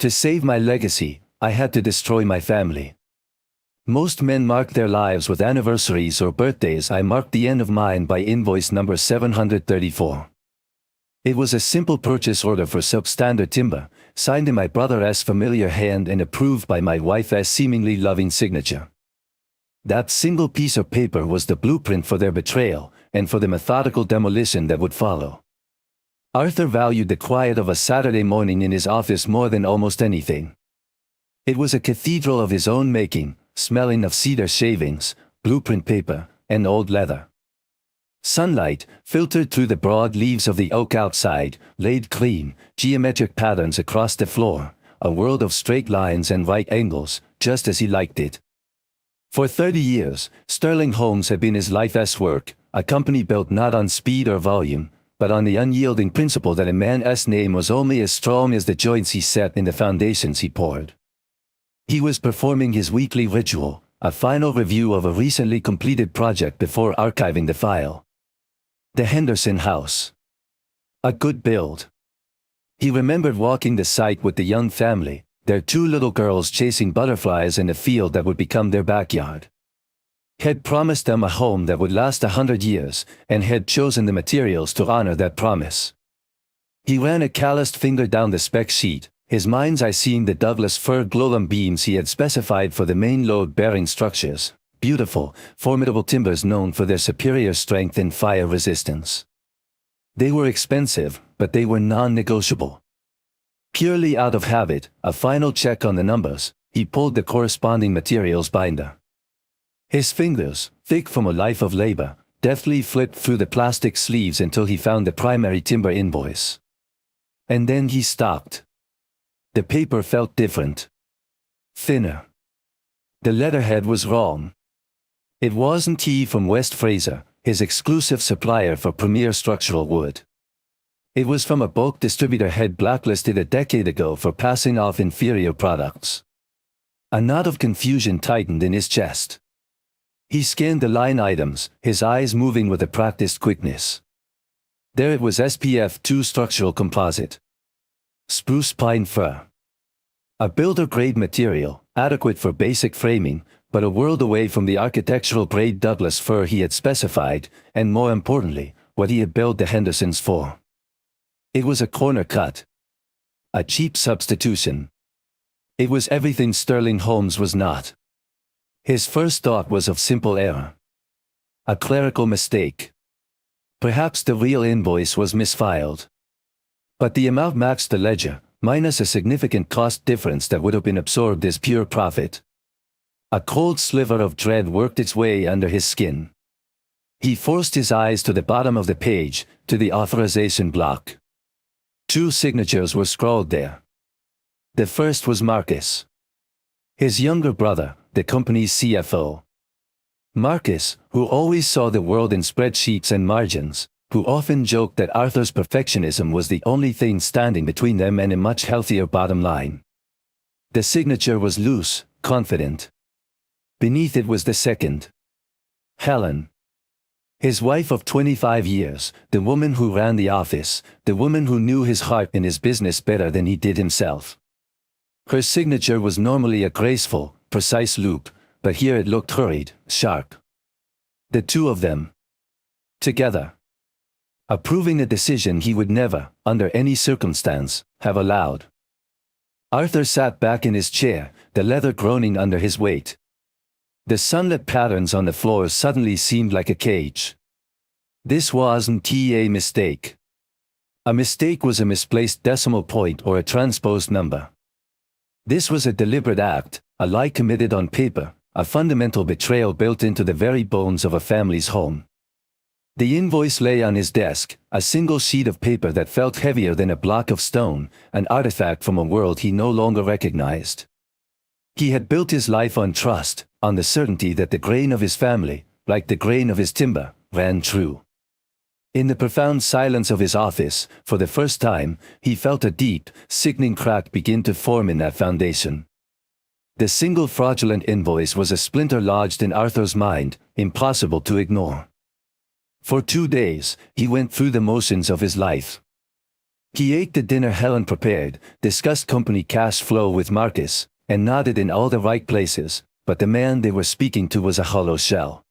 To save my legacy, I had to destroy my family. Most men mark their lives with anniversaries or birthdays. I marked the end of mine by invoice number 734. It was a simple purchase order for substandard timber, signed in my brother's familiar hand and approved by my wife's seemingly loving signature. That single piece of paper was the blueprint for their betrayal, and for the methodical demolition that would follow. Arthur valued the quiet of a Saturday morning in his office more than almost anything. It was a cathedral of his own making, smelling of cedar shavings, blueprint paper, and old leather. Sunlight, filtered through the broad leaves of the oak outside, laid clean, geometric patterns across the floor, a world of straight lines and right angles, just as he liked it. For 30 years, Sterling Homes had been his life's work, a company built not on speed or volume, but on the unyielding principle that a man's name was only as strong as the joints he set in the foundations he poured. He was performing his weekly ritual, a final review of a recently completed project before archiving the file. The Henderson house. A good build. He remembered walking the site with the young family, their 2 little girls chasing butterflies in a field that would become their backyard. Had promised them a home that would last 100 years, and had chosen the materials to honor that promise. He ran a calloused finger down the spec sheet, his mind's eye seeing the Douglas fir glowlum beams he had specified for the main load-bearing structures, beautiful, formidable timbers known for their superior strength and fire resistance. They were expensive, but they were non-negotiable. Purely out of habit, a final check on the numbers, he pulled the corresponding materials binder. His fingers, thick from a life of labor, deftly flipped through the plastic sleeves until he found the primary timber invoice. And then he stopped. The paper felt different. Thinner. The letterhead was wrong. It wasn't T from West Fraser, his exclusive supplier for premier structural wood. It was from a bulk distributor head blacklisted a decade ago for passing off inferior products. A knot of confusion tightened in his chest. He scanned the line items, his eyes moving with a practiced quickness. There it was: SPF 2 structural composite. Spruce pine fir. A builder-grade material, adequate for basic framing, but a world away from the architectural-grade Douglas fir he had specified, and more importantly, what he had built the Hendersons for. It was a corner cut. A cheap substitution. It was everything Sterling Homes was not. His first thought was of simple error. A clerical mistake. Perhaps the real invoice was misfiled. But the amount matched the ledger, minus a significant cost difference that would have been absorbed as pure profit. A cold sliver of dread worked its way under his skin. He forced his eyes to the bottom of the page, to the authorization block. 2 signatures were scrawled there. The first was Marcus. His younger brother, the company's CFO. Marcus, who always saw the world in spreadsheets and margins, who often joked that Arthur's perfectionism was the only thing standing between them and a much healthier bottom line. The signature was loose, confident. Beneath it was the second. Helen. His wife of 25 years, the woman who ran the office, the woman who knew his heart and his business better than he did himself. Her signature was normally a graceful, precise loop, but here it looked hurried, sharp. The 2 of them. Together. Approving a decision he would never, under any circumstance, have allowed. Arthur sat back in his chair, the leather groaning under his weight. The sunlit patterns on the floor suddenly seemed like a cage. This wasn't a mistake. A mistake was a misplaced decimal point or a transposed number. This was a deliberate act, a lie committed on paper, a fundamental betrayal built into the very bones of a family's home. The invoice lay on his desk, a single sheet of paper that felt heavier than a block of stone, an artifact from a world he no longer recognized. He had built his life on trust, on the certainty that the grain of his family, like the grain of his timber, ran true. In the profound silence of his office, for the first time, he felt a deep, sickening crack begin to form in that foundation. The single fraudulent invoice was a splinter lodged in Arthur's mind, impossible to ignore. For 2 days, he went through the motions of his life. He ate the dinner Helen prepared, discussed company cash flow with Marcus, and nodded in all the right places, but the man they were speaking to was a hollow shell.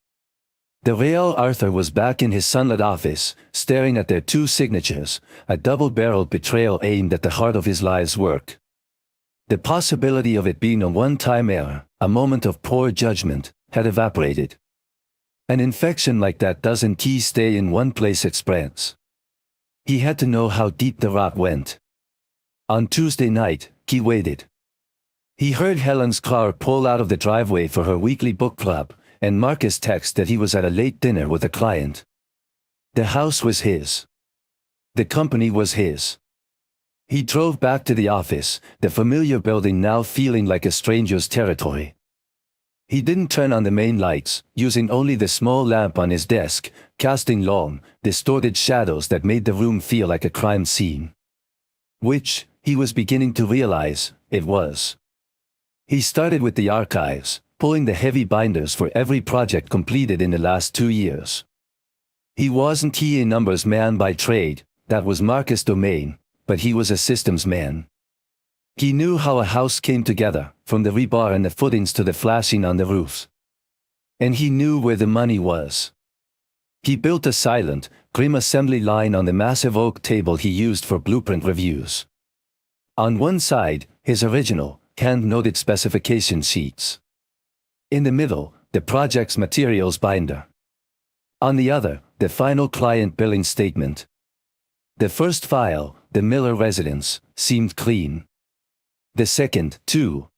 The real Arthur was back in his sunlit office, staring at their two signatures, a double-barreled betrayal aimed at the heart of his life's work. The possibility of it being a one-time error, a moment of poor judgment, had evaporated. An infection like that doesn't stay in one place, it spreads. He had to know how deep the rot went. On Tuesday night, he waited. He heard Helen's car pull out of the driveway for her weekly book club, and Marcus text that he was at a late dinner with a client. The house was his. The company was his. He drove back to the office, the familiar building now feeling like a stranger's territory. He didn't turn on the main lights, using only the small lamp on his desk, casting long, distorted shadows that made the room feel like a crime scene. Which, he was beginning to realize, it was. He started with the archives, pulling the heavy binders for every project completed in the last 2 years. He wasn't a numbers man by trade, that was Marcus' domain, but he was a systems man. He knew how a house came together, from the rebar and the footings to the flashing on the roofs. And he knew where the money was. He built a silent, grim assembly line on the massive oak table he used for blueprint reviews. On one side, his original, hand-noted specification sheets. In the middle, the project's materials binder. On the other, the final client billing statement. The first file, the Miller residence, seemed clean. The second, too.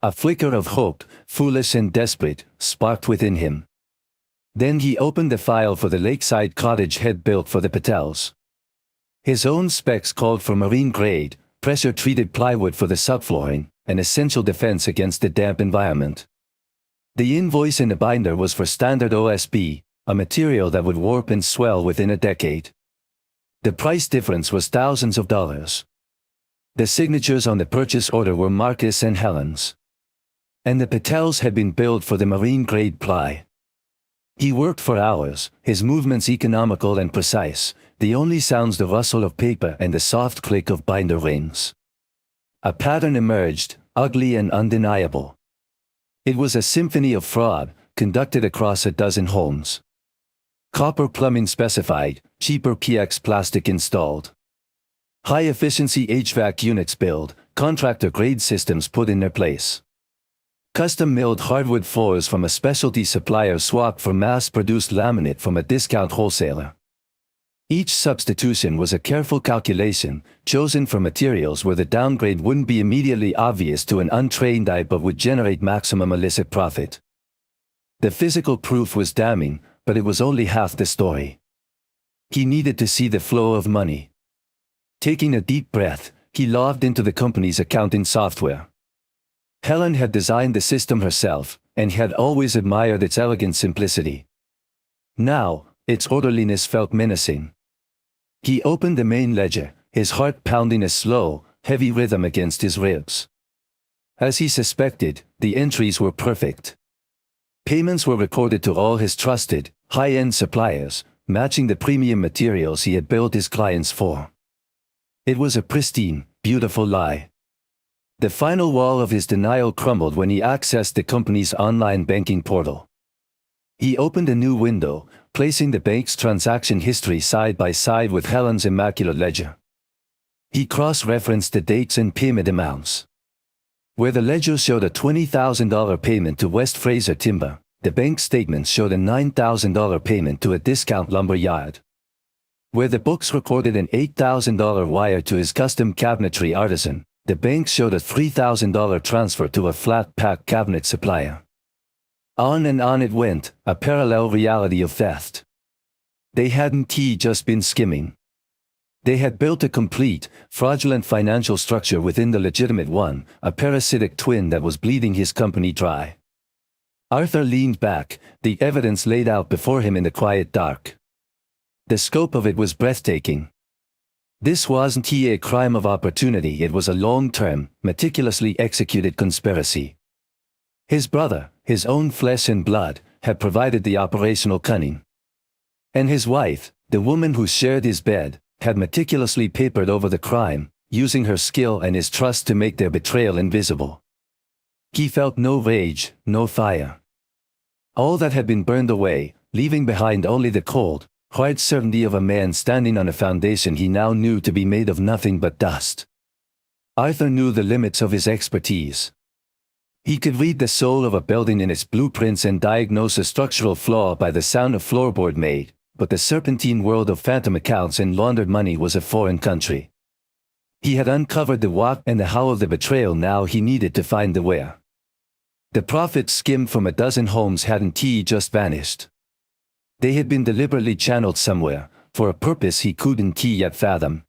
A flicker of hope, foolish and desperate, sparked within him. Then he opened the file for the lakeside cottage he'd built for the Patels. His own specs called for marine-grade, pressure-treated plywood for the subflooring, an essential defense against the damp environment. The invoice in the binder was for standard OSB, a material that would warp and swell within a decade. The price difference was thousands of dollars. The signatures on the purchase order were Marcus and Helen's. And the Patels had been billed for the marine-grade ply. He worked for hours, his movements economical and precise, the only sounds the rustle of paper and the soft click of binder rings. A pattern emerged, ugly and undeniable. It was a symphony of fraud, conducted across a dozen homes. Copper plumbing specified, cheaper PX plastic installed. High-efficiency HVAC units built, contractor-grade systems put in their place. Custom-milled hardwood floors from a specialty supplier swapped for mass-produced laminate from a discount wholesaler. Each substitution was a careful calculation, chosen for materials where the downgrade wouldn't be immediately obvious to an untrained eye but would generate maximum illicit profit. The physical proof was damning, but it was only half the story. He needed to see the flow of money. Taking a deep breath, he logged into the company's accounting software. Helen had designed the system herself, and had always admired its elegant simplicity. Now, its orderliness felt menacing. He opened the main ledger, his heart pounding a slow, heavy rhythm against his ribs. As he suspected, the entries were perfect. Payments were recorded to all his trusted, high-end suppliers, matching the premium materials he had billed his clients for. It was a pristine, beautiful lie. The final wall of his denial crumbled when he accessed the company's online banking portal. He opened a new window, placing the bank's transaction history side by side with Helen's immaculate ledger. He cross-referenced the dates and payment amounts. Where the ledger showed a $20,000 payment to West Fraser Timber, the bank statements showed a $9,000 payment to a discount lumber yard. Where the books recorded an $8,000 wire to his custom cabinetry artisan, the bank showed a $3,000 transfer to a flat-pack cabinet supplier. On and on it went, a parallel reality of theft. They hadn't just been skimming. They had built a complete, fraudulent financial structure within the legitimate one, a parasitic twin that was bleeding his company dry. Arthur leaned back, the evidence laid out before him in the quiet dark. The scope of it was breathtaking. This wasn't a crime of opportunity, it was a long-term, meticulously executed conspiracy. His brother, his own flesh and blood, had provided the operational cunning. And his wife, the woman who shared his bed, had meticulously papered over the crime, using her skill and his trust to make their betrayal invisible. He felt no rage, no fire. All that had been burned away, leaving behind only the cold, hard certainty of a man standing on a foundation he now knew to be made of nothing but dust. Arthur knew the limits of his expertise. He could read the soul of a building in its blueprints and diagnose a structural flaw by the sound a floorboard made, but the serpentine world of phantom accounts and laundered money was a foreign country. He had uncovered the what and the how of the betrayal, now he needed to find the where. The profits skimmed from a dozen homes hadn't just vanished. They had been deliberately channeled somewhere, for a purpose he couldn't yet fathom.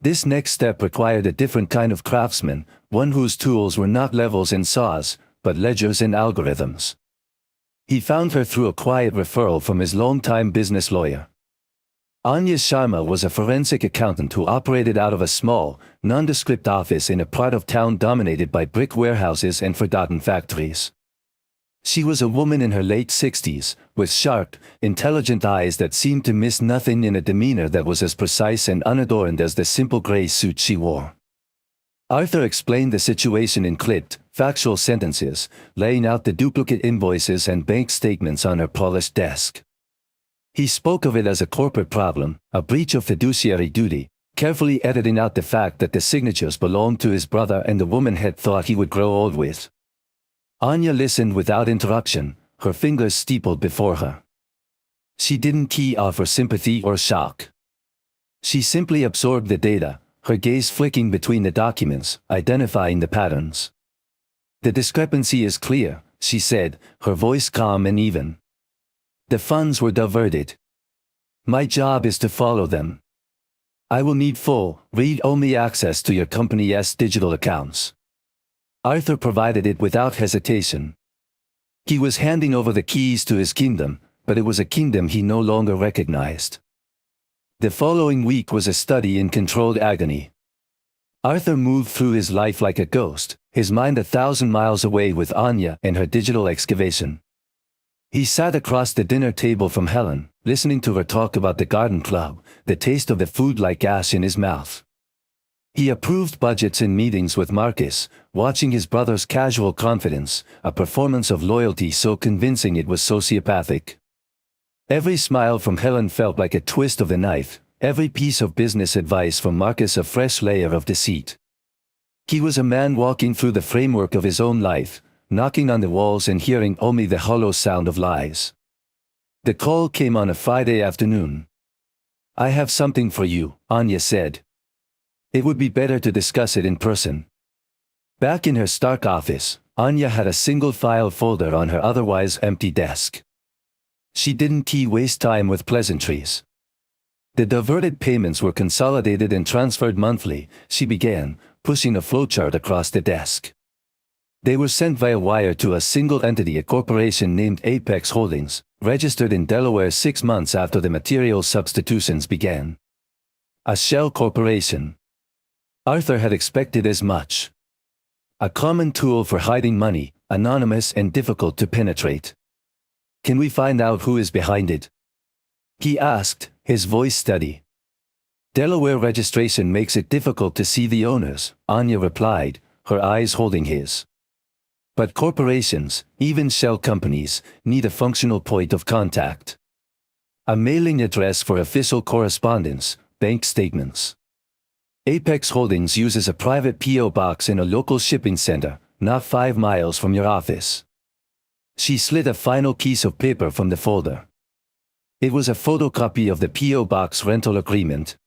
This next step required a different kind of craftsman, one whose tools were not levels and saws, but ledgers and algorithms. He found her through a quiet referral from his longtime business lawyer. Anya Sharma was a forensic accountant who operated out of a small, nondescript office in a part of town dominated by brick warehouses and forgotten factories. She was a woman in her late 60s, with sharp, intelligent eyes that seemed to miss nothing and a demeanor that was as precise and unadorned as the simple gray suit she wore. Arthur explained the situation in clipped, factual sentences, laying out the duplicate invoices and bank statements on her polished desk. He spoke of it as a corporate problem, a breach of fiduciary duty, carefully editing out the fact that the signatures belonged to his brother and the woman had thought he would grow old with. Anya listened without interruption, her fingers steepled before her. She didn't offer sympathy or shock. She simply absorbed the data, her gaze flicking between the documents, identifying the patterns. "The discrepancy is clear," she said, her voice calm and even. "The funds were diverted. My job is to follow them. I will need full, read-only access to your company's digital accounts." Arthur provided it without hesitation. He was handing over the keys to his kingdom, but it was a kingdom he no longer recognized. The following week was a study in controlled agony. Arthur moved through his life like a ghost, his mind 1,000 miles away with Anya and her digital excavation. He sat across the dinner table from Helen, listening to her talk about the garden club, the taste of the food like ash in his mouth. He approved budgets in meetings with Marcus, watching his brother's casual confidence, a performance of loyalty so convincing it was sociopathic. Every smile from Helen felt like a twist of the knife, every piece of business advice from Marcus a fresh layer of deceit. He was a man walking through the framework of his own life, knocking on the walls and hearing only the hollow sound of lies. The call came on a Friday afternoon. "I have something for you," Anya said. "It would be better to discuss it in person." Back in her stark office, Anya had a single file folder on her otherwise empty desk. She didn't waste time with pleasantries. The diverted payments were consolidated and transferred monthly, she began, pushing a flowchart across the desk. They were sent via wire to a single entity, a corporation named Apex Holdings, registered in Delaware 6 months after the material substitutions began. A shell corporation. Arthur had expected as much. A common tool for hiding money, anonymous and difficult to penetrate. "Can we find out who is behind it?" he asked, his voice steady. "Delaware registration makes it difficult to see the owners," Anya replied, her eyes holding his. "But corporations, even shell companies, need a functional point of contact. A mailing address for official correspondence, bank statements. Apex Holdings uses a private P.O. box in a local shipping center, not 5 miles from your office." She slid a final piece of paper from the folder. It was a photocopy of the P.O. box rental agreement.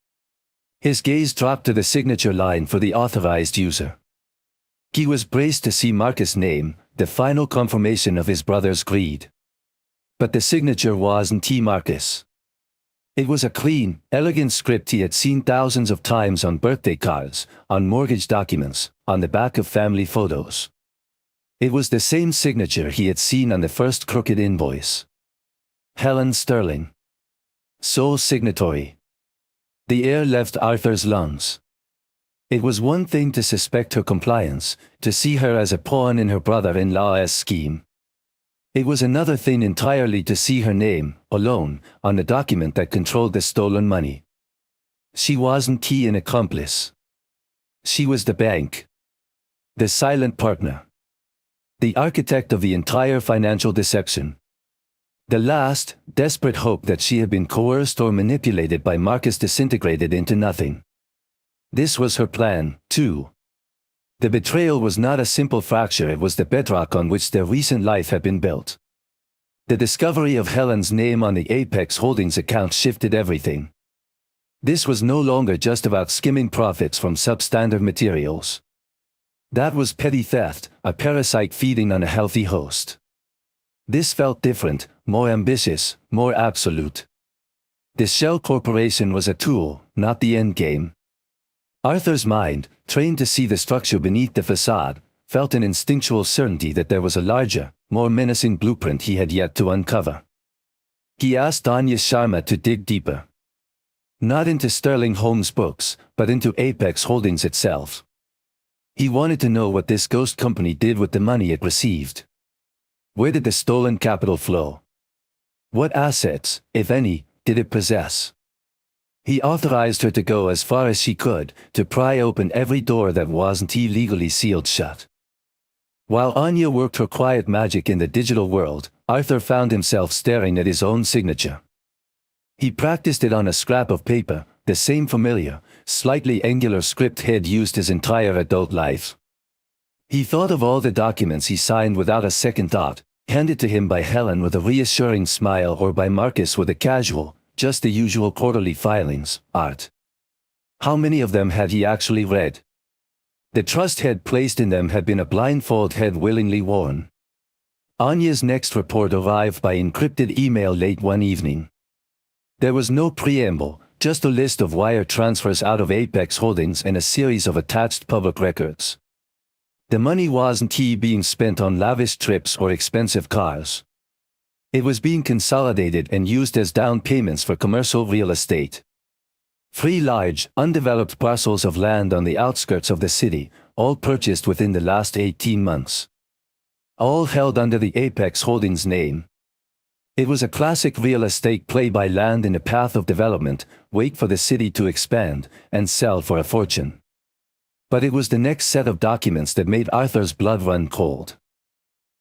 His gaze dropped to the signature line for the authorized user. He was braced to see Marcus' name, the final confirmation of his brother's greed. But the signature wasn't T. Marcus. It was a clean, elegant script he had seen thousands of times on birthday cards, on mortgage documents, on the back of family photos. It was the same signature he had seen on the first crooked invoice. Helen Sterling. Sole signatory. The air left Arthur's lungs. It was one thing to suspect her compliance, to see her as a pawn in her brother-in-law's scheme. It was another thing entirely to see her name, alone, on the document that controlled the stolen money. She wasn't key an accomplice. She was the bank. The silent partner. The architect of the entire financial deception. The last, desperate hope that she had been coerced or manipulated by Marcus disintegrated into nothing. This was her plan, too. The betrayal was not a simple fracture, it was the bedrock on which their recent life had been built. The discovery of Helen's name on the Apex Holdings account shifted everything. This was no longer just about skimming profits from substandard materials. That was petty theft, a parasite feeding on a healthy host. This felt different, more ambitious, more absolute. The Shell Corporation was a tool, not the endgame. Arthur's mind, trained to see the structure beneath the facade, felt an instinctual certainty that there was a larger, more menacing blueprint he had yet to uncover. He asked Anya Sharma to dig deeper. Not into Sterling Holmes' books, but into Apex Holdings itself. He wanted to know what this ghost company did with the money it received. Where did the stolen capital flow? What assets, if any, did it possess? He authorized her to go as far as she could, to pry open every door that wasn't illegally sealed shut. While Anya worked her quiet magic in the digital world, Arthur found himself staring at his own signature. He practiced it on a scrap of paper, the same familiar, slightly angular script he'd used his entire adult life. He thought of all the documents he signed without a second thought, handed to him by Helen with a reassuring smile or by Marcus with a casual, just the usual quarterly filings, art. How many of them had he actually read? The trust he'd placed in them had been a blindfold he'd willingly worn. Anya's next report arrived by encrypted email late one evening. There was no preamble, just a list of wire transfers out of Apex Holdings and a series of attached public records. The money wasn't being spent on lavish trips or expensive cars. It was being consolidated and used as down payments for commercial real estate. 3 large, undeveloped parcels of land on the outskirts of the city, all purchased within the last 18 months. All held under the Apex Holdings name. It was a classic real estate play by land in the path of development, wait for the city to expand, and sell for a fortune. But it was the next set of documents that made Arthur's blood run cold.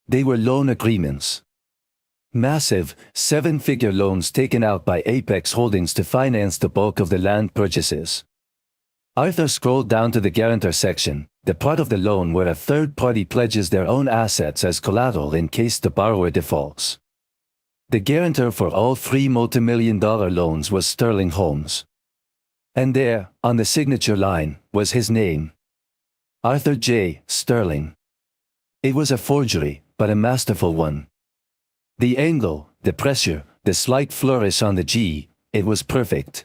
They were loan agreements. Massive, 7-figure loans taken out by Apex Holdings to finance the bulk of the land purchases. Arthur scrolled down to the guarantor section, the part of the loan where a third party pledges their own assets as collateral in case the borrower defaults. The guarantor for all 3 multimillion-dollar loans was Sterling Holmes. And there, on the signature line, was his name. Arthur J. Sterling. It was a forgery, but a masterful one. The angle, the pressure, the slight flourish on the G, it was perfect.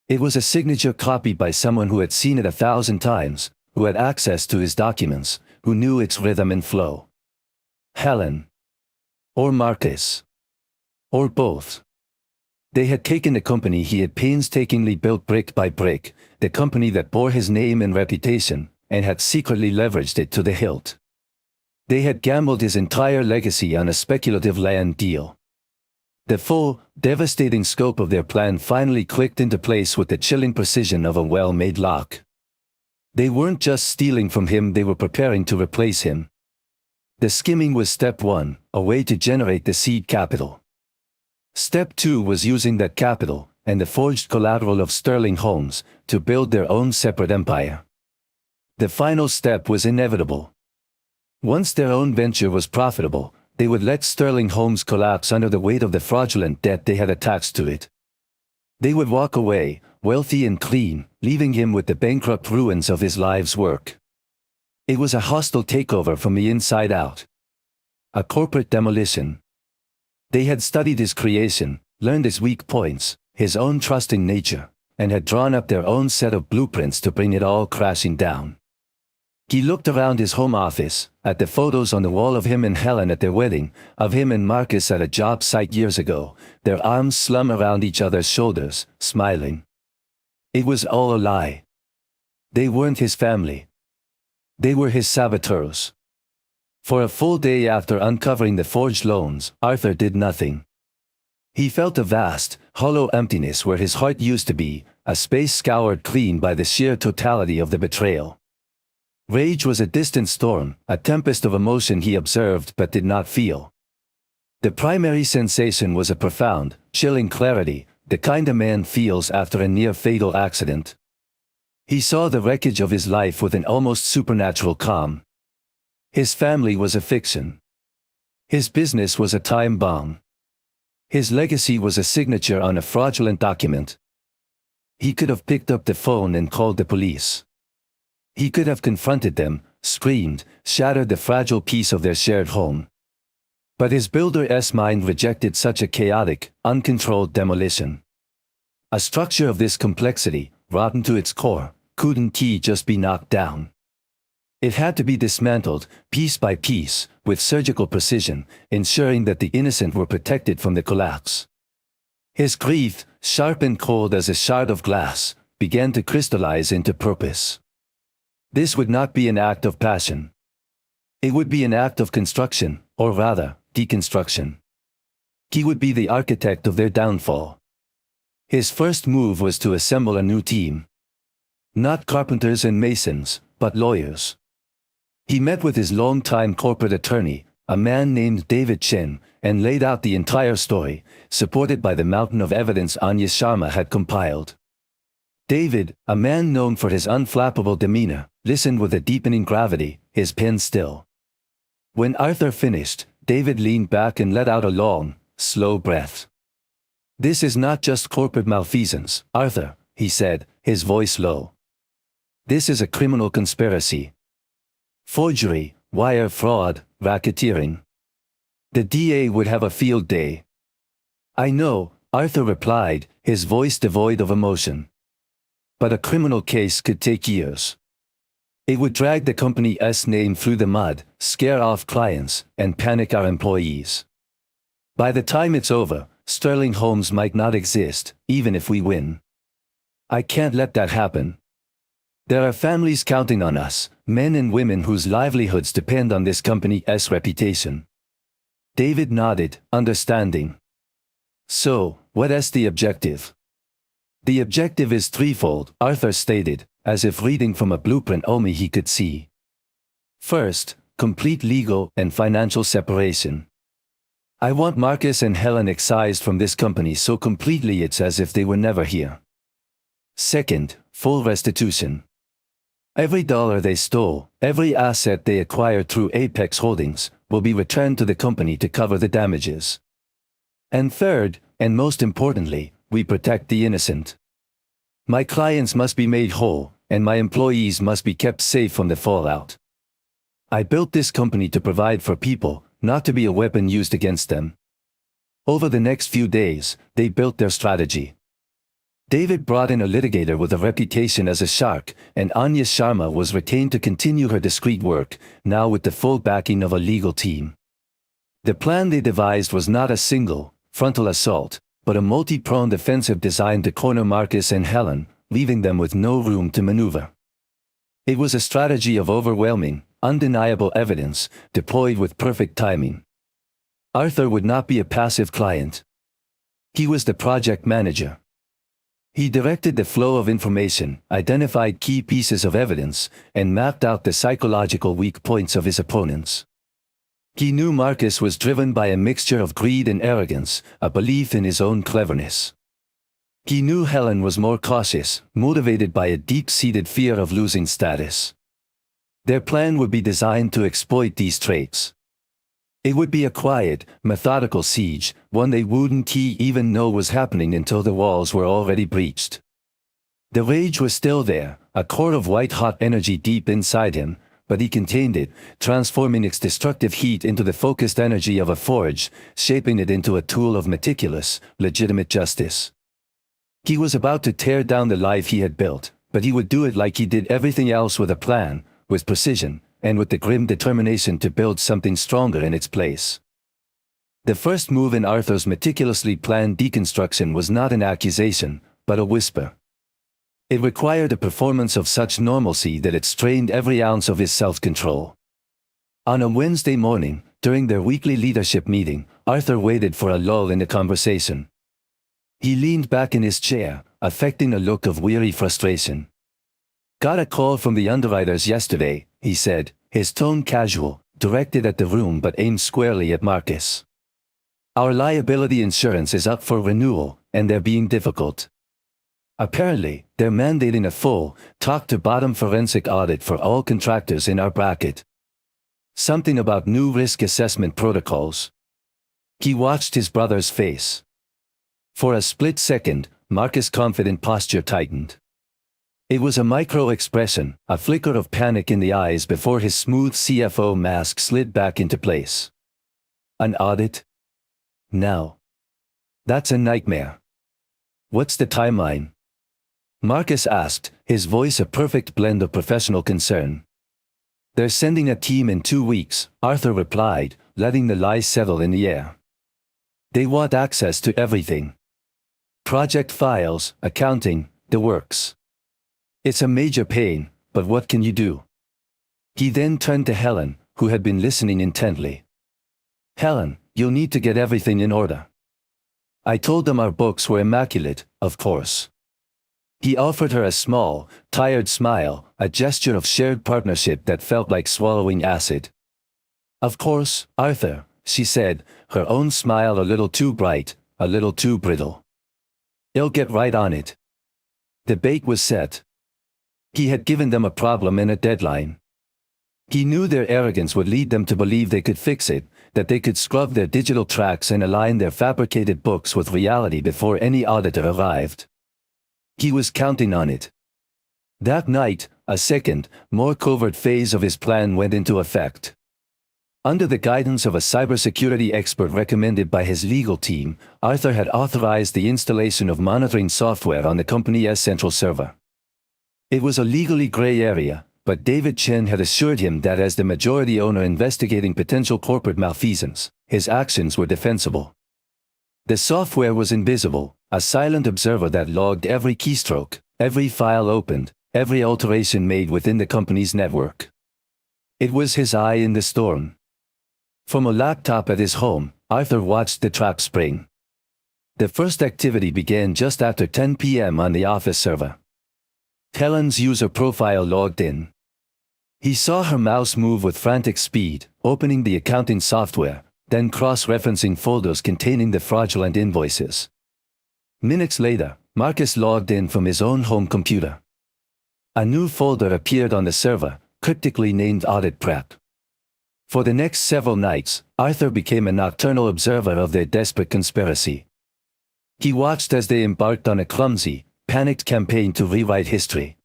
It was a signature copied by someone who had seen it 1,000 times, who had access to his documents, who knew its rhythm and flow. Helen. Or Marcus. Or both. They had taken the company he had painstakingly built brick by brick, the company that bore his name and reputation, and had secretly leveraged it to the hilt. They had gambled his entire legacy on a speculative land deal. The full, devastating scope of their plan finally clicked into place with the chilling precision of a well-made lock. They weren't just stealing from him, they were preparing to replace him. The skimming was step 1, a way to generate the seed capital. Step 2 was using that capital, and the forged collateral of Sterling Holmes, to build their own separate empire. The final step was inevitable. Once their own venture was profitable, they would let Sterling Holmes collapse under the weight of the fraudulent debt they had attached to it. They would walk away, wealthy and clean, leaving him with the bankrupt ruins of his life's work. It was a hostile takeover from the inside out. A corporate demolition. They had studied his creation, learned his weak points, his own trusting nature, and had drawn up their own set of blueprints to bring it all crashing down. He looked around his home office, at the photos on the wall of him and Helen at their wedding, of him and Marcus at a job site years ago, their arms slung around each other's shoulders, smiling. It was all a lie. They weren't his family. They were his saboteurs. For a full day after uncovering the forged loans, Arthur did nothing. He felt a vast, hollow emptiness where his heart used to be, a space scoured clean by the sheer totality of the betrayal. Rage was a distant storm, a tempest of emotion he observed but did not feel. The primary sensation was a profound, chilling clarity, the kind a man feels after a near-fatal accident. He saw the wreckage of his life with an almost supernatural calm. His family was a fiction. His business was a time bomb. His legacy was a signature on a fraudulent document. He could have picked up the phone and called the police. He could have confronted them, screamed, shattered the fragile piece of their shared home. But his builder's mind rejected such a chaotic, uncontrolled demolition. A structure of this complexity, rotten to its core, couldn't just be knocked down. It had to be dismantled, piece by piece, with surgical precision, ensuring that the innocent were protected from the collapse. His grief, sharp and cold as a shard of glass, began to crystallize into purpose. This would not be an act of passion. It would be an act of construction, or rather, deconstruction. He would be the architect of their downfall. His first move was to assemble a new team. Not carpenters and masons, but lawyers. He met with his longtime corporate attorney, a man named David Chen, and laid out the entire story, supported by the mountain of evidence Anya Sharma had compiled. David, a man known for his unflappable demeanor, listened with a deepening gravity, his pen still. When Arthur finished, David leaned back and let out a long, slow breath. "This is not just corporate malfeasance, Arthur," he said, his voice low. "This is a criminal conspiracy. Forgery, wire fraud, racketeering. The DA would have a field day." "I know," Arthur replied, his voice devoid of emotion. "But a criminal case could take years. It would drag the company's name through the mud, scare off clients, and panic our employees. By the time it's over, Sterling Homes might not exist, even if we win. I can't let that happen. There are families counting on us, men and women whose livelihoods depend on this company's reputation." David nodded, understanding. "So, what is the objective?" "The objective is threefold," Arthur stated, as if reading from a blueprint only he could see. "First, complete legal and financial separation. I want Marcus and Helen excised from this company so completely it's as if they were never here. Second, full restitution. Every dollar they stole, every asset they acquired through Apex Holdings, will be returned to the company to cover the damages. And third, and most importantly, we protect the innocent. My clients must be made whole, and my employees must be kept safe from the fallout. I built this company to provide for people, not to be a weapon used against them." Over the next few days, they built their strategy. David brought in a litigator with a reputation as a shark, and Anya Sharma was retained to continue her discreet work, now with the full backing of a legal team. The plan they devised was not a single, frontal assault, but a multi-pronged offensive designed to corner Marcus and Helen, leaving them with no room to maneuver. It was a strategy of overwhelming, undeniable evidence, deployed with perfect timing. Arthur would not be a passive client. He was the project manager. He directed the flow of information, identified key pieces of evidence, and mapped out the psychological weak points of his opponents. He knew Marcus was driven by a mixture of greed and arrogance, a belief in his own cleverness. He knew Helen was more cautious, motivated by a deep-seated fear of losing status. Their plan would be designed to exploit these traits. It would be a quiet, methodical siege, one they wouldn't even know was happening until the walls were already breached. The rage was still there, a core of white-hot energy deep inside him, but he contained it, transforming its destructive heat into the focused energy of a forge, shaping it into a tool of meticulous, legitimate justice. He was about to tear down the life he had built, but he would do it like he did everything else, with a plan, with precision, and with the grim determination to build something stronger in its place. The first move in Arthur's meticulously planned deconstruction was not an accusation, but a whisper. It required a performance of such normalcy that it strained every ounce of his self-control. On a Wednesday morning, during their weekly leadership meeting, Arthur waited for a lull in the conversation. He leaned back in his chair, affecting a look of weary frustration. "Got a call from the underwriters yesterday," he said, his tone casual, directed at the room but aimed squarely at Marcus. "Our liability insurance is up for renewal, and they're being difficult. Apparently, they're mandating a full, top-to-bottom forensic audit for all contractors in our bracket. Something about new risk assessment protocols." He watched his brother's face. For a split second, Marcus' confident posture tightened. It was a micro-expression, a flicker of panic in the eyes before his smooth CFO mask slid back into place. "An audit? Now? That's a nightmare. What's the timeline?" Marcus asked, his voice a perfect blend of professional concern. "They're sending a team in 2 weeks," Arthur replied, letting the lie settle in the air. "They want access to everything. Project files, accounting, the works. It's a major pain, but what can you do?" He then turned to Helen, who had been listening intently. "Helen, you'll need to get everything in order. I told them our books were immaculate, of course." He offered her a small, tired smile, a gesture of shared partnership that felt like swallowing acid. "Of course, Arthur," she said, her own smile a little too bright, a little too brittle. "They'll get right on it." The bait was set. He had given them a problem and a deadline. He knew their arrogance would lead them to believe they could fix it, that they could scrub their digital tracks and align their fabricated books with reality before any auditor arrived. He was counting on it. That night, a second, more covert phase of his plan went into effect. Under the guidance of a cybersecurity expert recommended by his legal team, Arthur had authorized the installation of monitoring software on the company's central server. It was a legally gray area, but David Chen had assured him that as the majority owner investigating potential corporate malfeasance, his actions were defensible. The software was invisible, a silent observer that logged every keystroke, every file opened, every alteration made within the company's network. It was his eye in the storm. From a laptop at his home, Arthur watched the trap spring. The first activity began just after 10 p.m. on the office server. Helen's user profile logged in. He saw her mouse move with frantic speed, opening the accounting software, then cross-referencing folders containing the fraudulent invoices. Minutes later, Marcus logged in from his own home computer. A new folder appeared on the server, cryptically named Audit Prep. For the next several nights, Arthur became a nocturnal observer of their desperate conspiracy. He watched as they embarked on a clumsy, panicked campaign to rewrite history.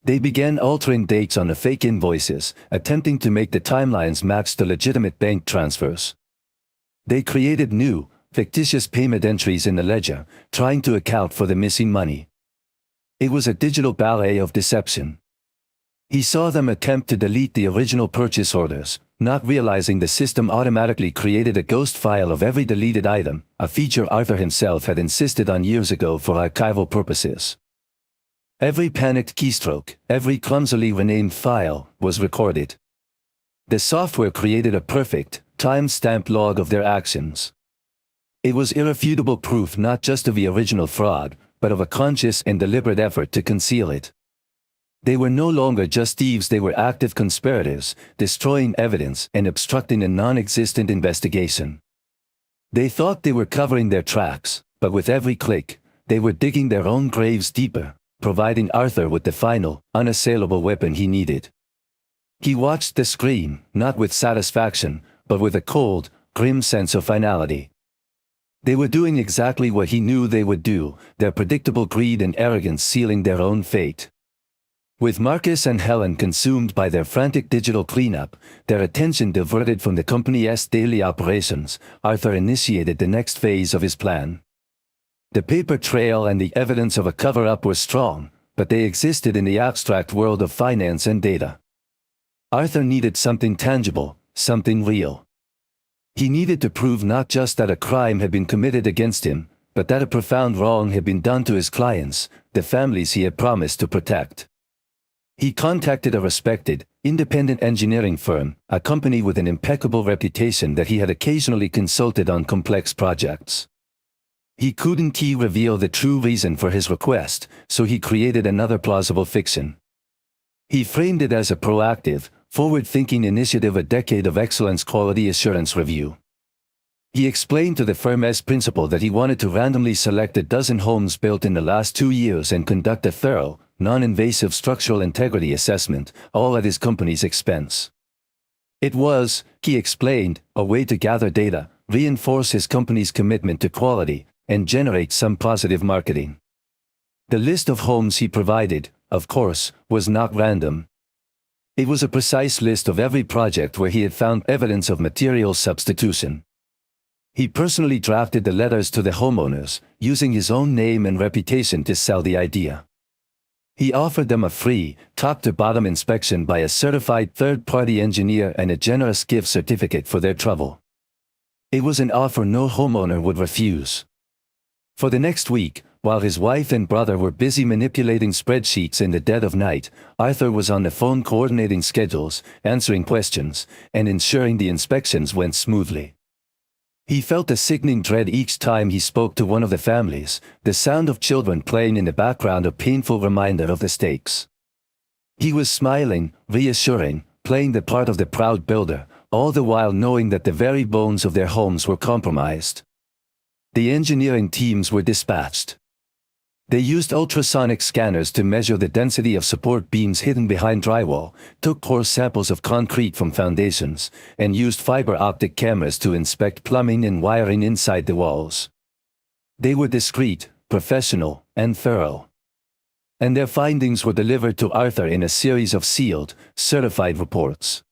They began altering dates on the fake invoices, attempting to make the timelines match the legitimate bank transfers. They created new, fictitious payment entries in the ledger, trying to account for the missing money. It was a digital ballet of deception. He saw them attempt to delete the original purchase orders, not realizing the system automatically created a ghost file of every deleted item, a feature Arthur himself had insisted on years ago for archival purposes. Every panicked keystroke, every clumsily renamed file, was recorded. The software created a perfect, time-stamped log of their actions. It was irrefutable proof not just of the original fraud, but of a conscious and deliberate effort to conceal it. They were no longer just thieves, they were active conspirators, destroying evidence and obstructing a non-existent investigation. They thought they were covering their tracks, but with every click, they were digging their own graves deeper, providing Arthur with the final, unassailable weapon he needed. He watched the screen, not with satisfaction, but with a cold, grim sense of finality. They were doing exactly what he knew they would do, their predictable greed and arrogance sealing their own fate. With Marcus and Helen consumed by their frantic digital cleanup, their attention diverted from the company's daily operations, Arthur initiated the next phase of his plan. The paper trail and the evidence of a cover-up were strong, but they existed in the abstract world of finance and data. Arthur needed something tangible, something real. He needed to prove not just that a crime had been committed against him, but that a profound wrong had been done to his clients, the families he had promised to protect. He contacted a respected, independent engineering firm, a company with an impeccable reputation that he had occasionally consulted on complex projects. He couldn't reveal the true reason for his request, so he created another plausible fiction. He framed it as a proactive, forward-thinking initiative, a decade of excellence quality assurance review. He explained to the firm as principal that he wanted to randomly select a dozen homes built in the last 2 years and conduct a thorough, non-invasive structural integrity assessment, all at his company's expense. It was, he explained, a way to gather data, reinforce his company's commitment to quality, and generate some positive marketing. The list of homes he provided, of course, was not random. It was a precise list of every project where he had found evidence of material substitution. He personally drafted the letters to the homeowners, using his own name and reputation to sell the idea. He offered them a free, top-to-bottom inspection by a certified third-party engineer and a generous gift certificate for their trouble. It was an offer no homeowner would refuse. For the next week, while his wife and brother were busy manipulating spreadsheets in the dead of night, Arthur was on the phone coordinating schedules, answering questions, and ensuring the inspections went smoothly. He felt a sickening dread each time he spoke to one of the families, the sound of children playing in the background a painful reminder of the stakes. He was smiling, reassuring, playing the part of the proud builder, all the while knowing that the very bones of their homes were compromised. The engineering teams were dispatched. They used ultrasonic scanners to measure the density of support beams hidden behind drywall, took core samples of concrete from foundations, and used fiber optic cameras to inspect plumbing and wiring inside the walls. They were discreet, professional, and thorough. And their findings were delivered to Arthur in a series of sealed, certified reports.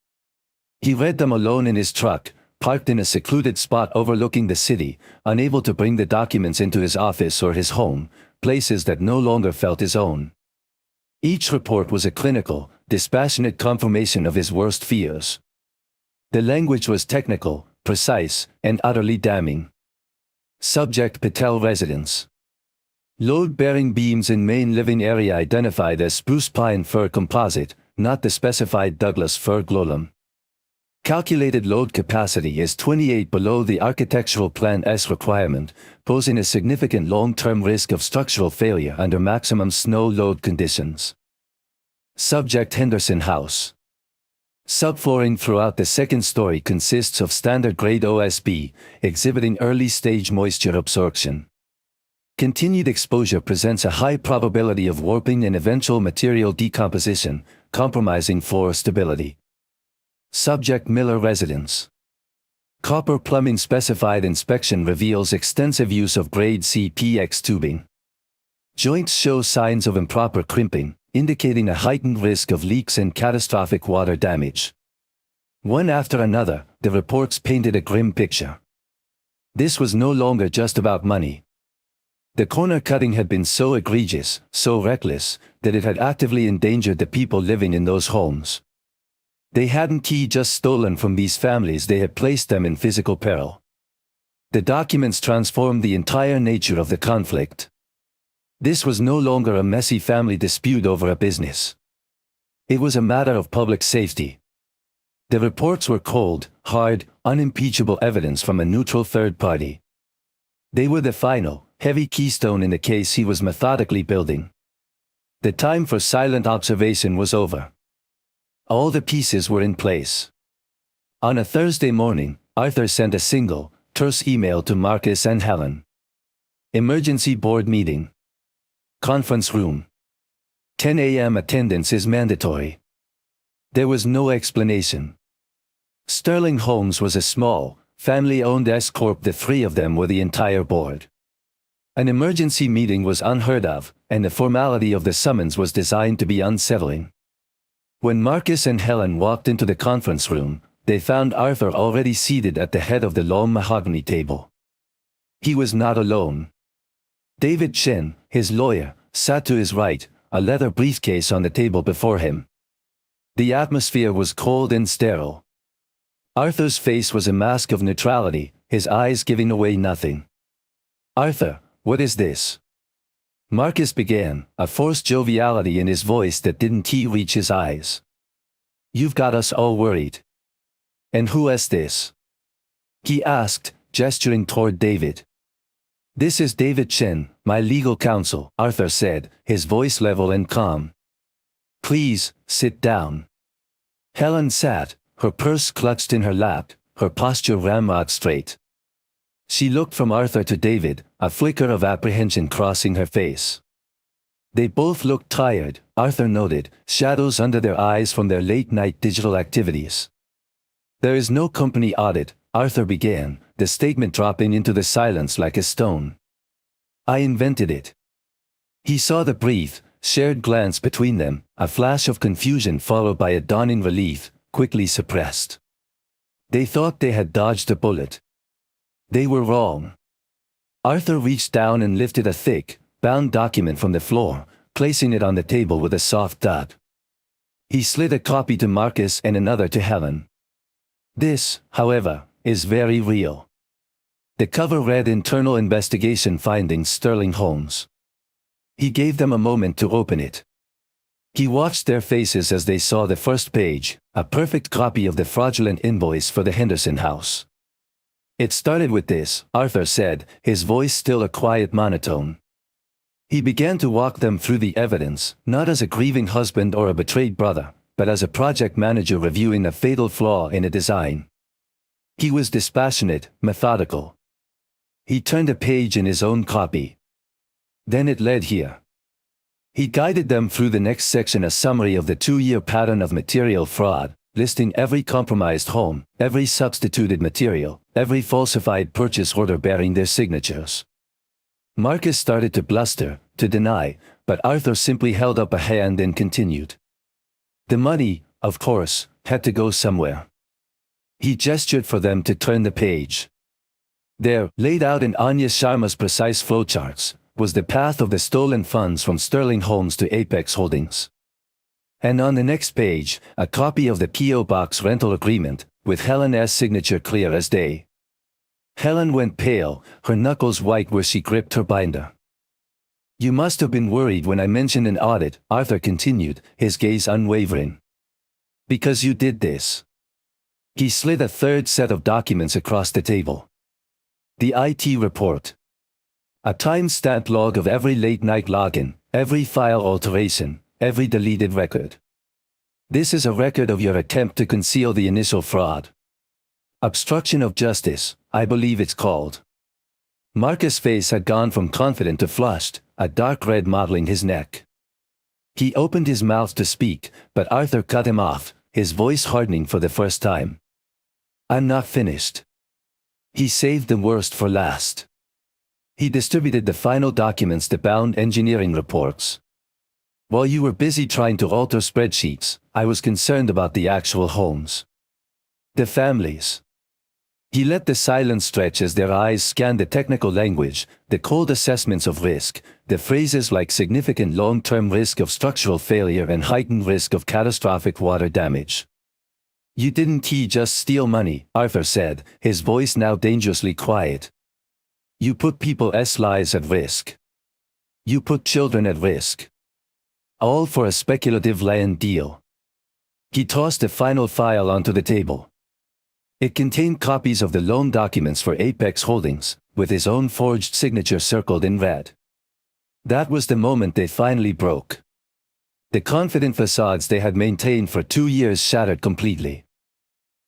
He read them alone in his truck, parked in a secluded spot overlooking the city, unable to bring the documents into his office or his home, places that no longer felt his own. Each report was a clinical, dispassionate confirmation of his worst fears. The language was technical, precise, and utterly damning. Subject: Patel residence. Load-bearing beams in main living area identified as spruce pine fir composite, not the specified Douglas fir globulum. Calculated load capacity is 28 below the architectural plan S requirement, posing a significant long-term risk of structural failure under maximum snow load conditions. Subject: Henderson House. Subflooring throughout the second story consists of standard grade OSB, exhibiting early-stage moisture absorption. Continued exposure presents a high probability of warping and eventual material decomposition, compromising floor stability. Subject: Miller residence. Copper plumbing specified inspection reveals extensive use of grade C PX tubing. Joints show signs of improper crimping, indicating a heightened risk of leaks and catastrophic water damage. One after another, the reports painted a grim picture. This was no longer just about money. The corner cutting had been so egregious, so reckless, that it had actively endangered the people living in those homes. They hadn't just stolen from these families, they had placed them in physical peril. The documents transformed the entire nature of the conflict. This was no longer a messy family dispute over a business. It was a matter of public safety. The reports were cold, hard, unimpeachable evidence from a neutral third party. They were the final, heavy keystone in the case he was methodically building. The time for silent observation was over. All the pieces were in place. On a Thursday morning, Arthur sent a single, terse email to Marcus and Helen. Emergency board meeting. Conference room. 10 a.m. attendance is mandatory. There was no explanation. Sterling Homes was a small, family-owned S-corp. The three of them were the entire board. An emergency meeting was unheard of, and the formality of the summons was designed to be unsettling. When Marcus and Helen walked into the conference room, they found Arthur already seated at the head of the long mahogany table. He was not alone. David Chen, his lawyer, sat to his right, a leather briefcase on the table before him. The atmosphere was cold and sterile. Arthur's face was a mask of neutrality, his eyes giving away nothing. "Arthur, what is this?" Marcus began, a forced joviality in his voice that didn't reach his eyes. "You've got us all worried." "And who is this?" he asked, gesturing toward David. "This is David Chen, my legal counsel," Arthur said, his voice level and calm. "Please, sit down." Helen sat, her purse clutched in her lap, her posture ramrod straight. She looked from Arthur to David, a flicker of apprehension crossing her face. They both looked tired, Arthur noted, shadows under their eyes from their late-night digital activities. "There is no company audit," Arthur began, the statement dropping into the silence like a stone. "I invented it." He saw the brief, shared glance between them, a flash of confusion followed by a dawning relief, quickly suppressed. They thought they had dodged a bullet. They were wrong. Arthur reached down and lifted a thick, bound document from the floor, placing it on the table with a soft thud. He slid a copy to Marcus and another to Helen. "This, however, is very real." The cover read Internal Investigation Findings Sterling Holmes. He gave them a moment to open it. He watched their faces as they saw the first page, a perfect copy of the fraudulent invoice for the Henderson house. "It started with this," Arthur said, his voice still a quiet monotone. He began to walk them through the evidence, not as a grieving husband or a betrayed brother, but as a project manager reviewing a fatal flaw in a design. He was dispassionate, methodical. He turned a page in his own copy. Then it led here. He guided them through the next section, a summary of the 2-year pattern of material fraud, listing every compromised home, every substituted material, every falsified purchase order bearing their signatures. Marcus started to bluster, to deny, but Arthur simply held up a hand and continued. The money, of course, had to go somewhere. He gestured for them to turn the page. There, laid out in Anya Sharma's precise flowcharts, was the path of the stolen funds from Sterling Homes to Apex Holdings. And on the next page, a copy of the P.O. Box rental agreement, with Helen's signature clear as day. Helen went pale, her knuckles white where she gripped her binder. "You must have been worried when I mentioned an audit," Arthur continued, his gaze unwavering. "Because you did this." He slid a third set of documents across the table. The IT report. A time-stamped log of every late-night login, every file alteration, every deleted record. "This is a record of your attempt to conceal the initial fraud. Obstruction of justice, I believe it's called." Marcus' face had gone from confident to flushed, a dark red mottling his neck. He opened his mouth to speak, but Arthur cut him off, his voice hardening for the first time. "I'm not finished." He saved the worst for last. He distributed the final documents, the bound engineering reports. "While you were busy trying to alter spreadsheets, I was concerned about the actual homes. The families." He let the silence stretch as their eyes scanned the technical language, the cold assessments of risk, the phrases like significant long-term risk of structural failure and heightened risk of catastrophic water damage. "You didn't just steal money," Arthur said, his voice now dangerously quiet. "You put people's lives at risk. You put children at risk. All for a speculative land deal." He tossed the final file onto the table. It contained copies of the loan documents for Apex Holdings, with his own forged signature circled in red. That was the moment they finally broke. The confident facades they had maintained for 2 years shattered completely.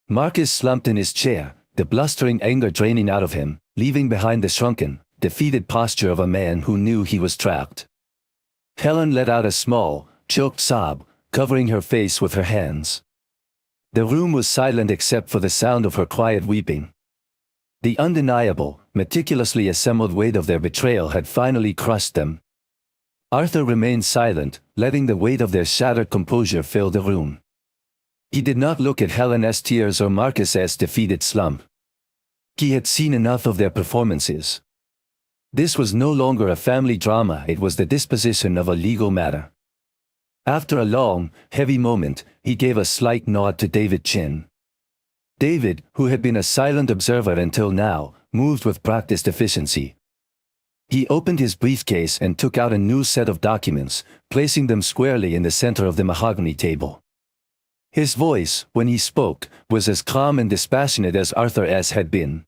Marcus slumped in his chair, the blustering anger draining out of him, leaving behind the shrunken, defeated posture of a man who knew he was trapped. Helen let out a small, choked sob, covering her face with her hands. The room was silent except for the sound of her quiet weeping. The undeniable, meticulously assembled weight of their betrayal had finally crushed them. Arthur remained silent, letting the weight of their shattered composure fill the room. He did not look at Helen's tears or Marcus's defeated slump. He had seen enough of their performances. This was no longer a family drama, it was the disposition of a legal matter. After a long, heavy moment, he gave a slight nod to David Chen. David, who had been a silent observer until now, moved with practiced efficiency. He opened his briefcase and took out a new set of documents, placing them squarely in the center of the mahogany table. His voice, when he spoke, was as calm and dispassionate as Arthur's had been.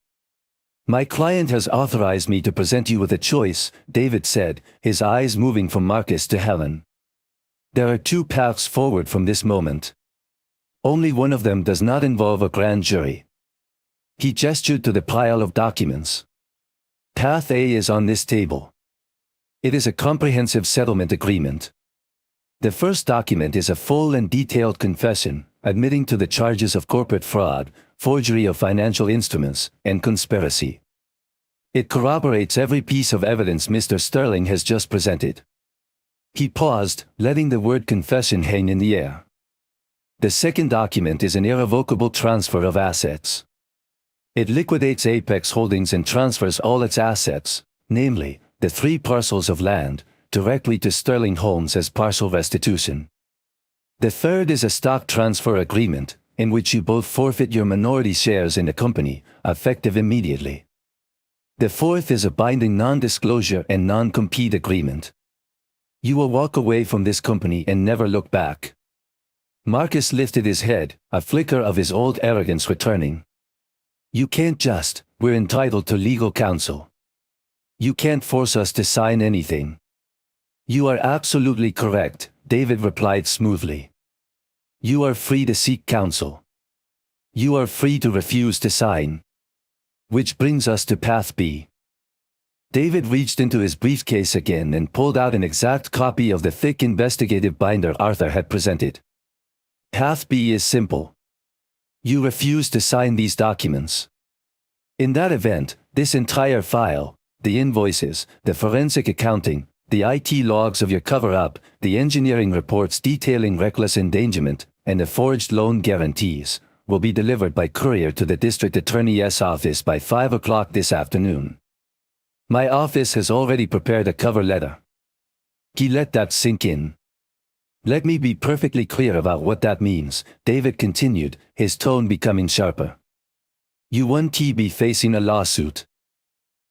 My client has authorized me to present you with a choice, David said, his eyes moving from Marcus to Helen. There are two paths forward from this moment. Only one of them does not involve a grand jury. He gestured to the pile of documents. Path A is on this table. It is a comprehensive settlement agreement. The first document is a full and detailed confession, admitting to the charges of corporate fraud, forgery of financial instruments, and conspiracy. It corroborates every piece of evidence Mr. Sterling has just presented. He paused, letting the word confession hang in the air. The second document is an irrevocable transfer of assets. It liquidates Apex Holdings and transfers all its assets, namely, the 3 parcels of land, directly to Sterling Homes as partial restitution. The third is a stock transfer agreement, in which you both forfeit your minority shares in the company, effective immediately. The fourth is a binding non-disclosure and non-compete agreement. You will walk away from this company and never look back. Marcus lifted his head, a flicker of his old arrogance returning. You can't just, we're entitled to legal counsel. You can't force us to sign anything. You are absolutely correct, David replied smoothly. You are free to seek counsel. You are free to refuse to sign. Which brings us to Path B. David reached into his briefcase again and pulled out an exact copy of the thick investigative binder Arthur had presented. Path B is simple. You refuse to sign these documents. In that event, this entire file, the invoices, the forensic accounting, the IT logs of your cover-up, the engineering reports detailing reckless endangerment, and the forged loan guarantees, will be delivered by courier to the district attorney's office by 5 o'clock this afternoon. My office has already prepared a cover letter. He let that sink in. Let me be perfectly clear about what that means, David continued, his tone becoming sharper. You won't be facing a lawsuit.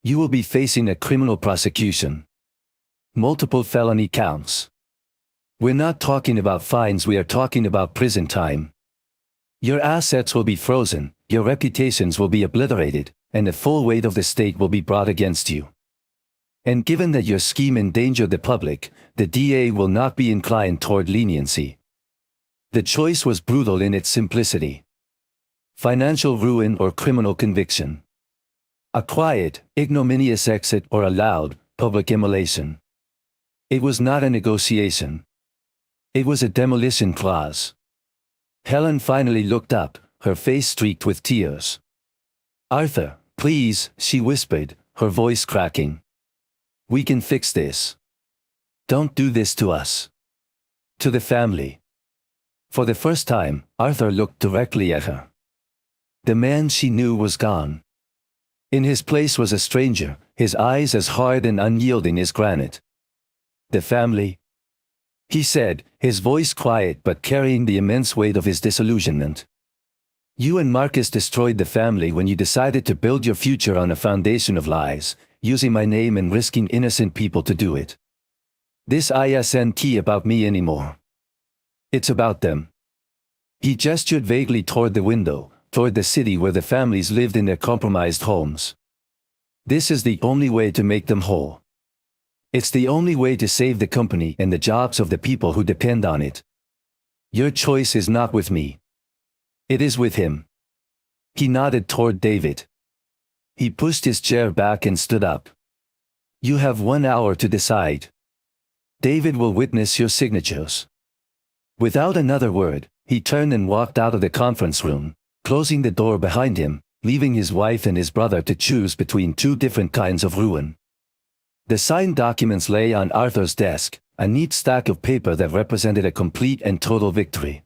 You will be facing a criminal prosecution. Multiple felony counts. We're not talking about fines, we are talking about prison time. Your assets will be frozen, your reputations will be obliterated, and the full weight of the state will be brought against you. And given that your scheme endangered the public, the DA will not be inclined toward leniency. The choice was brutal in its simplicity. Financial ruin or criminal conviction. A quiet, ignominious exit or a loud, public immolation. It was not a negotiation. It was a demolition clause. Helen finally looked up, her face streaked with tears. Arthur, please, she whispered, her voice cracking. We can fix this. Don't do this to us. To the family. For the first time, Arthur looked directly at her. The man she knew was gone. In his place was a stranger, his eyes as hard and unyielding as granite. The family? He said, his voice quiet but carrying the immense weight of his disillusionment. You and Marcus destroyed the family when you decided to build your future on a foundation of lies, using my name and risking innocent people to do it. This isn't about me anymore. It's about them. He gestured vaguely toward the window, toward the city where the families lived in their compromised homes. This is the only way to make them whole. It's the only way to save the company and the jobs of the people who depend on it. Your choice is not with me. It is with him. He nodded toward David. He pushed his chair back and stood up. You have 1 hour to decide. David will witness your signatures. Without another word, he turned and walked out of the conference room, closing the door behind him, leaving his wife and his brother to choose between 2 different kinds of ruin. The signed documents lay on Arthur's desk, a neat stack of paper that represented a complete and total victory.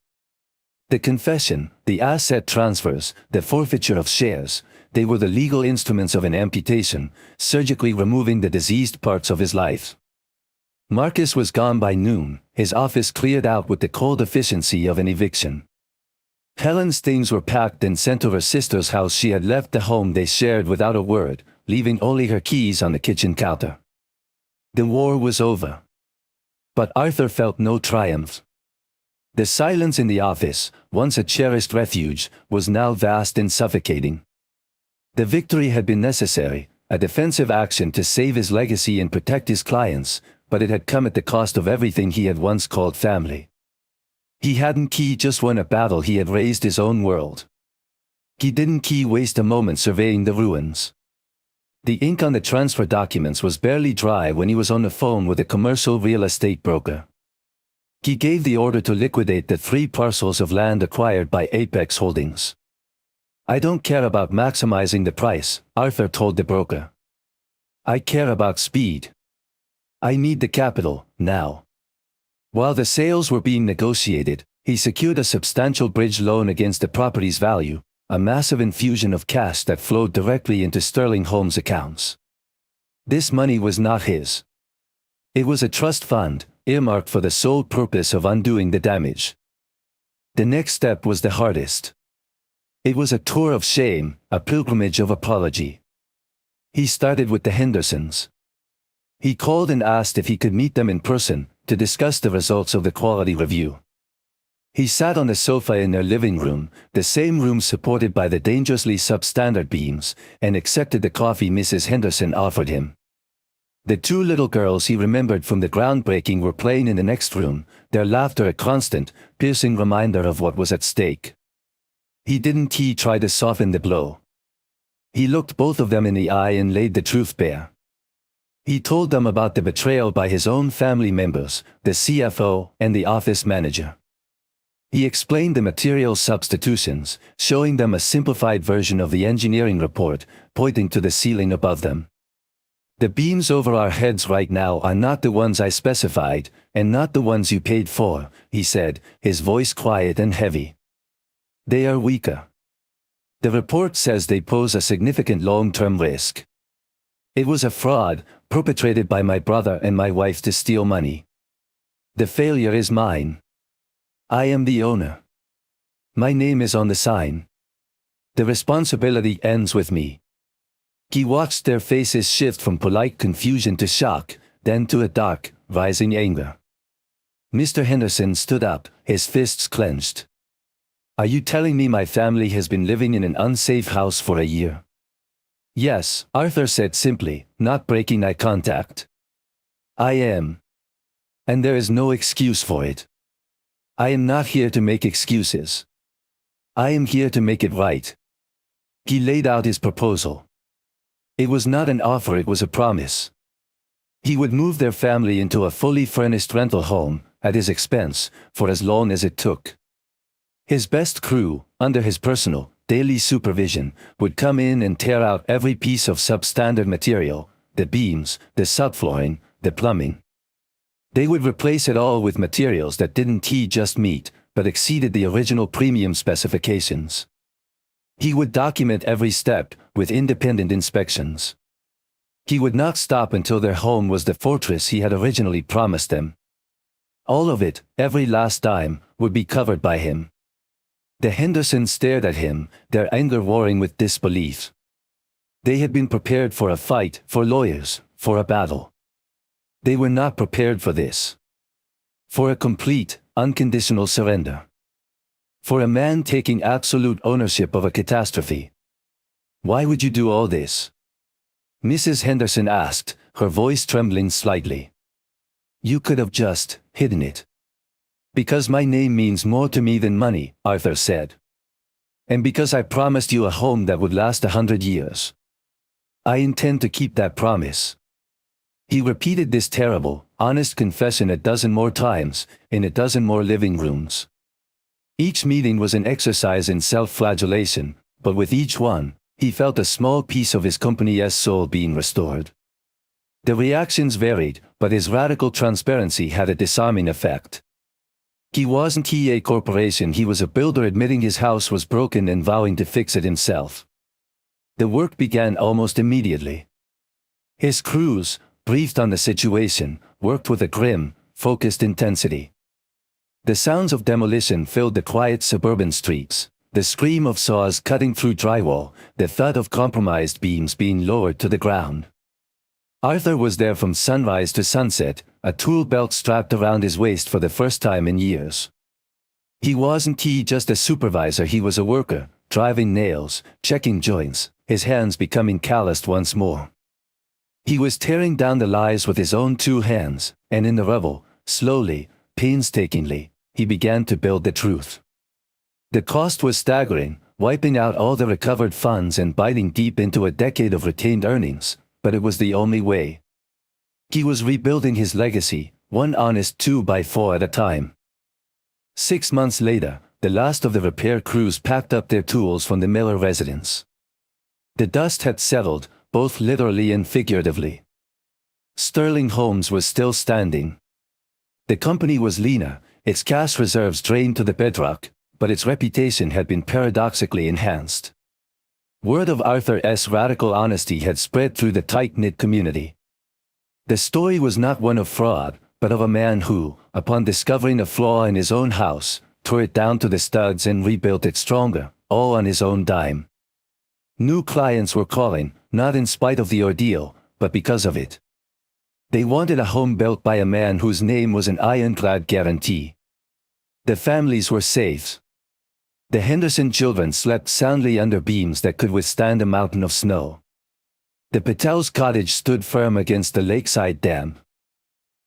The confession, the asset transfers, the forfeiture of shares, they were the legal instruments of an amputation, surgically removing the diseased parts of his life. Marcus was gone by noon, his office cleared out with the cold efficiency of an eviction. Helen's things were packed and sent to her sister's house. She had left the home they shared without a word, leaving only her keys on the kitchen counter. The war was over. But Arthur felt no triumph. The silence in the office, once a cherished refuge, was now vast and suffocating. The victory had been necessary, a defensive action to save his legacy and protect his clients, but it had come at the cost of everything he had once called family. He hadn't just won a battle, he had raised his own world. He didn't waste a moment surveying the ruins. The ink on the transfer documents was barely dry when he was on the phone with a commercial real estate broker. He gave the order to liquidate the 3 parcels of land acquired by Apex Holdings. "I don't care about maximizing the price," Arthur told the broker. "I care about speed. I need the capital, now." While the sales were being negotiated, he secured a substantial bridge loan against the property's value, a massive infusion of cash that flowed directly into Sterling Homes' accounts. This money was not his. It was a trust fund, earmarked for the sole purpose of undoing the damage. The next step was the hardest. It was a tour of shame, a pilgrimage of apology. He started with the Hendersons. He called and asked if he could meet them in person, to discuss the results of the quality review. He sat on the sofa in their living room, the same room supported by the dangerously substandard beams, and accepted the coffee Mrs. Henderson offered him. The 2 little girls he remembered from the groundbreaking were playing in the next room, their laughter a constant, piercing reminder of what was at stake. He didn't try to soften the blow. He looked both of them in the eye and laid the truth bare. He told them about the betrayal by his own family members, the CFO, and the office manager. He explained the material substitutions, showing them a simplified version of the engineering report, pointing to the ceiling above them. "The beams over our heads right now are not the ones I specified, and not the ones you paid for," he said, his voice quiet and heavy. "They are weaker. The report says they pose a significant long-term risk. It was a fraud, perpetrated by my brother and my wife to steal money. The failure is mine. I am the owner. My name is on the sign. The responsibility ends with me." He watched their faces shift from polite confusion to shock, then to a dark, rising anger. Mr. Henderson stood up, his fists clenched. "Are you telling me my family has been living in an unsafe house for a year?" "Yes," Arthur said simply, not breaking eye contact. "I am. And there is no excuse for it. I am not here to make excuses. I am here to make it right." He laid out his proposal. It was not an offer, it was a promise. He would move their family into a fully furnished rental home, at his expense, for as long as it took. His best crew, under his personal, daily supervision, would come in and tear out every piece of substandard material, the beams, the subflooring, the plumbing. They would replace it all with materials that didn't just meet, but exceeded the original premium specifications. He would document every step, with independent inspections. He would not stop until their home was the fortress he had originally promised them. All of it, every last dime, would be covered by him. The Hendersons stared at him, their anger warring with disbelief. They had been prepared for a fight, for lawyers, for a battle. They were not prepared for this. For a complete, unconditional surrender. For a man taking absolute ownership of a catastrophe. "Why would you do all this?" Mrs. Henderson asked, her voice trembling slightly. "You could have just hidden it." "Because my name means more to me than money," Arthur said. "And because I promised you a home that would last 100 years. I intend to keep that promise." He repeated this terrible, honest confession a dozen more times, in a dozen more living rooms. Each meeting was an exercise in self-flagellation, but with each one, he felt a small piece of his company's soul being restored. The reactions varied, but his radical transparency had a disarming effect. He wasn't a corporation, he was a builder admitting his house was broken and vowing to fix it himself. The work began almost immediately. His crews, briefed on the situation, worked with a grim, focused intensity. The sounds of demolition filled the quiet suburban streets, the scream of saws cutting through drywall, the thud of compromised beams being lowered to the ground. Arthur was there from sunrise to sunset, a tool belt strapped around his waist for the first time in years. He wasn't just a supervisor, he was a worker, driving nails, checking joints, his hands becoming calloused once more. He was tearing down the lies with his own two hands, and in the rubble, slowly, painstakingly, he began to build the truth. The cost was staggering, wiping out all the recovered funds and biting deep into a decade of retained earnings, but it was the only way. He was rebuilding his legacy, one honest 2x4 at a time. 6 months later, the last of the repair crews packed up their tools from the Miller residence. The dust had settled, both literally and figuratively. Sterling Homes was still standing. The company was leaner, its cash reserves drained to the bedrock, but its reputation had been paradoxically enhanced. Word of Arthur's radical honesty had spread through the tight-knit community. The story was not one of fraud, but of a man who, upon discovering a flaw in his own house, tore it down to the studs and rebuilt it stronger, all on his own dime. New clients were calling, not in spite of the ordeal, but because of it. They wanted a home built by a man whose name was an ironclad guarantee. The families were safe. The Henderson children slept soundly under beams that could withstand a mountain of snow. The Patel's cottage stood firm against the lakeside dam.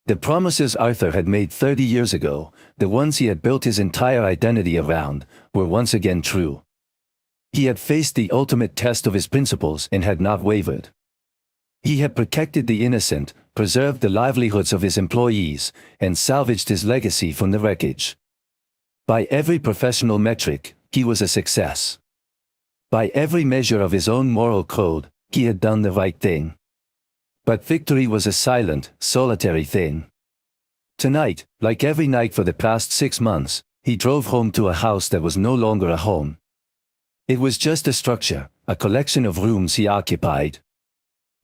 The promises Arthur had made 30 years ago, the ones he had built his entire identity around, were once again true. He had faced the ultimate test of his principles and had not wavered. He had protected the innocent, preserved the livelihoods of his employees, and salvaged his legacy from the wreckage. By every professional metric, he was a success. By every measure of his own moral code, he had done the right thing. But victory was a silent, solitary thing. Tonight, like every night for the past 6 months, he drove home to a house that was no longer a home. It was just a structure, a collection of rooms he occupied.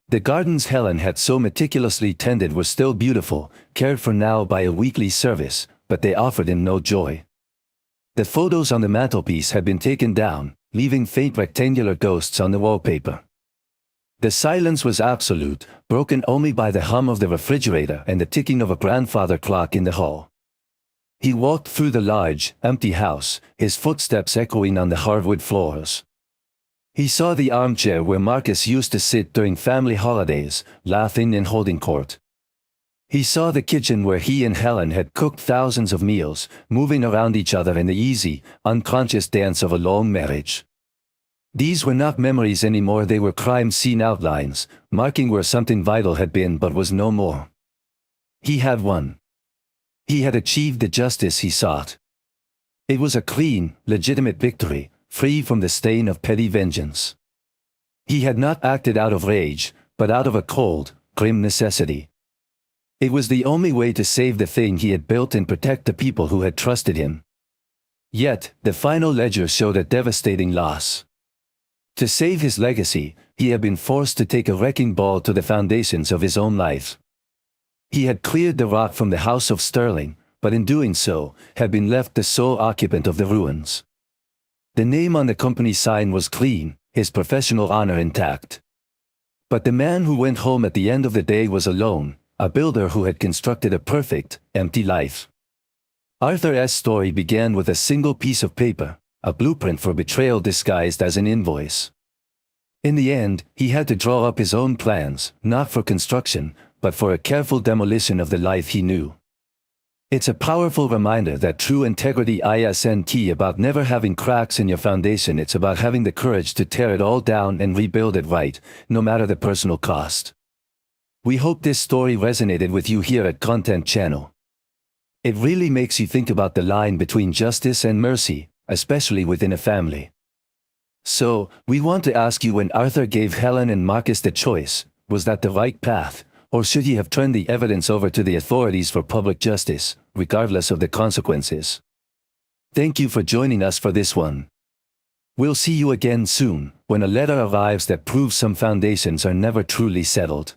The gardens Helen had so meticulously tended were still beautiful, cared for now by a weekly service, but they offered him no joy. The photos on the mantelpiece had been taken down, leaving faint rectangular ghosts on the wallpaper. The silence was absolute, broken only by the hum of the refrigerator and the ticking of a grandfather clock in the hall. He walked through the large, empty house, his footsteps echoing on the hardwood floors. He saw the armchair where Marcus used to sit during family holidays, laughing and holding court. He saw the kitchen where he and Helen had cooked thousands of meals, moving around each other in the easy, unconscious dance of a long marriage. These were not memories anymore, they were crime scene outlines, marking where something vital had been but was no more. He had won. He had achieved the justice he sought. It was a clean, legitimate victory, free from the stain of petty vengeance. He had not acted out of rage, but out of a cold, grim necessity. It was the only way to save the thing he had built and protect the people who had trusted him. Yet, the final ledger showed a devastating loss. To save his legacy, he had been forced to take a wrecking ball to the foundations of his own life. He had cleared the rock from the house of Sterling, but in doing so, had been left the sole occupant of the ruins. The name on the company sign was clean, his professional honor intact. But the man who went home at the end of the day was alone, a builder who had constructed a perfect, empty life. Arthur's story began with a single piece of paper, a blueprint for betrayal disguised as an invoice. In the end, he had to draw up his own plans, not for construction, but for a careful demolition of the life he knew. It's a powerful reminder that true integrity isn't about never having cracks in your foundation, it's about having the courage to tear it all down and rebuild it right, no matter the personal cost. We hope this story resonated with you here at Content Channel. It really makes you think about the line between justice and mercy, especially within a family. So, we want to ask you, when Arthur gave Helen and Marcus the choice, was that the right path, or should he have turned the evidence over to the authorities for public justice, regardless of the consequences? Thank you for joining us for this one. We'll see you again soon, when a letter arrives that proves some foundations are never truly settled.